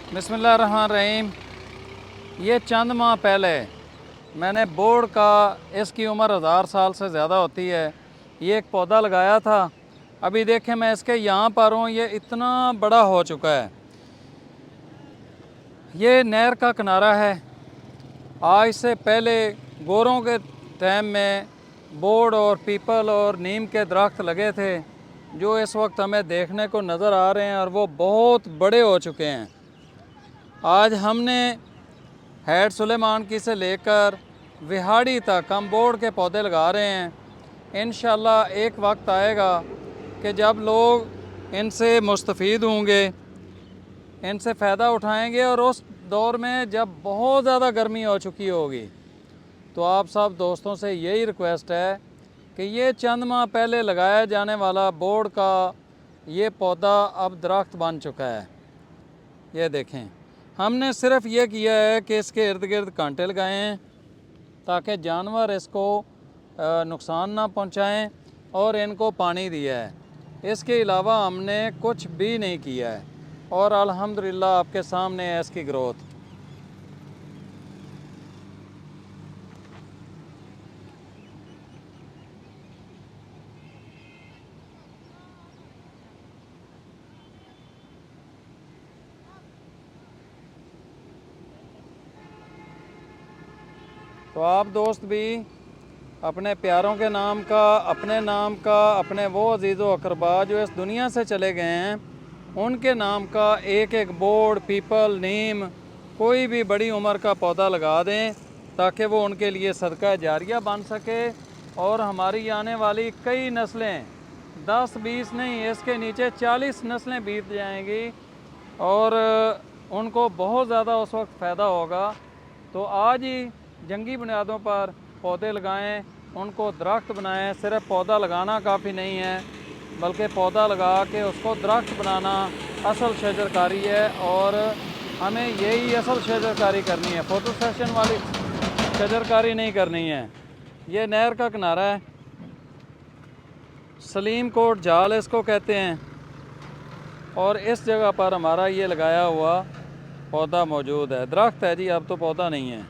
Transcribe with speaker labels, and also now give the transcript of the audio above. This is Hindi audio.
Speaker 1: बिस्मिल्लाहिर्रहमानिर्रहीम। ये चंद माह पहले मैंने बोर्ड का, इसकी उम्र 1000 साल से ज़्यादा होती है, ये एक पौधा लगाया था। अभी देखें, मैं इसके यहाँ पर हूँ, ये इतना बड़ा हो चुका है। ये नहर का किनारा है। आज से पहले गोरों के टाइम में बोर्ड और पीपल और नीम के दरख्त लगे थे, जो इस वक्त हमें देखने को नज़र आ रहे हैं और वो बहुत बड़े हो चुके हैं। आज हमने हैड सुलेमान की से लेकर विहाड़ी तक हम बोर्ड के पौधे लगा रहे हैं। इंशाल्लाह एक वक्त आएगा कि जब लोग इनसे मुस्तफ़ीद होंगे, इनसे फ़ायदा उठाएंगे, और उस दौर में जब बहुत ज़्यादा गर्मी हो चुकी होगी, तो आप सब दोस्तों से यही रिक्वेस्ट है कि ये चंद माह पहले लगाया जाने वाला बोर्ड का ये पौधा अब दरख्त बन चुका है। ये देखें, हमने सिर्फ ये किया है कि इसके इर्द गिर्द कांटे लगाए हैं ताकि जानवर इसको नुकसान ना पहुंचाएं, और इनको पानी दिया है। इसके अलावा हमने कुछ भी नहीं किया है, और अल्हम्दुलिल्लाह आपके सामने है इसकी ग्रोथ। तो आप दोस्त भी अपने प्यारों के नाम का, अपने नाम का, अपने वो अजीज़ व अकरबा जो इस दुनिया से चले गए हैं, उनके नाम का एक एक बोर्ड, पीपल, नीम, कोई भी बड़ी उम्र का पौधा लगा दें ताकि वो उनके लिए सदका जारिया बन सके, और हमारी आने वाली कई नस्लें, 10-20 नहीं, इसके नीचे 40 नस्लें बीत जाएंगी, और उनको बहुत ज़्यादा उस वक्त फ़ायदा होगा। तो आज ही जंगी बुनियादों पर पौधे लगाएं, उनको दरख्त बनाएं। सिर्फ पौधा लगाना काफ़ी नहीं है, बल्कि पौधा लगा के उसको दरख्त बनाना असल शजरकारी है, और हमें यही असल शजरकारी करनी है, फ़ोटो सेशन वाली शजरकारी नहीं करनी है। ये नहर का किनारा है, सलीम कोट जाल इसको कहते हैं, और इस जगह पर हमारा ये लगाया हुआ पौधा मौजूद है। दरख्त है जी, अब तो पौधा नहीं है।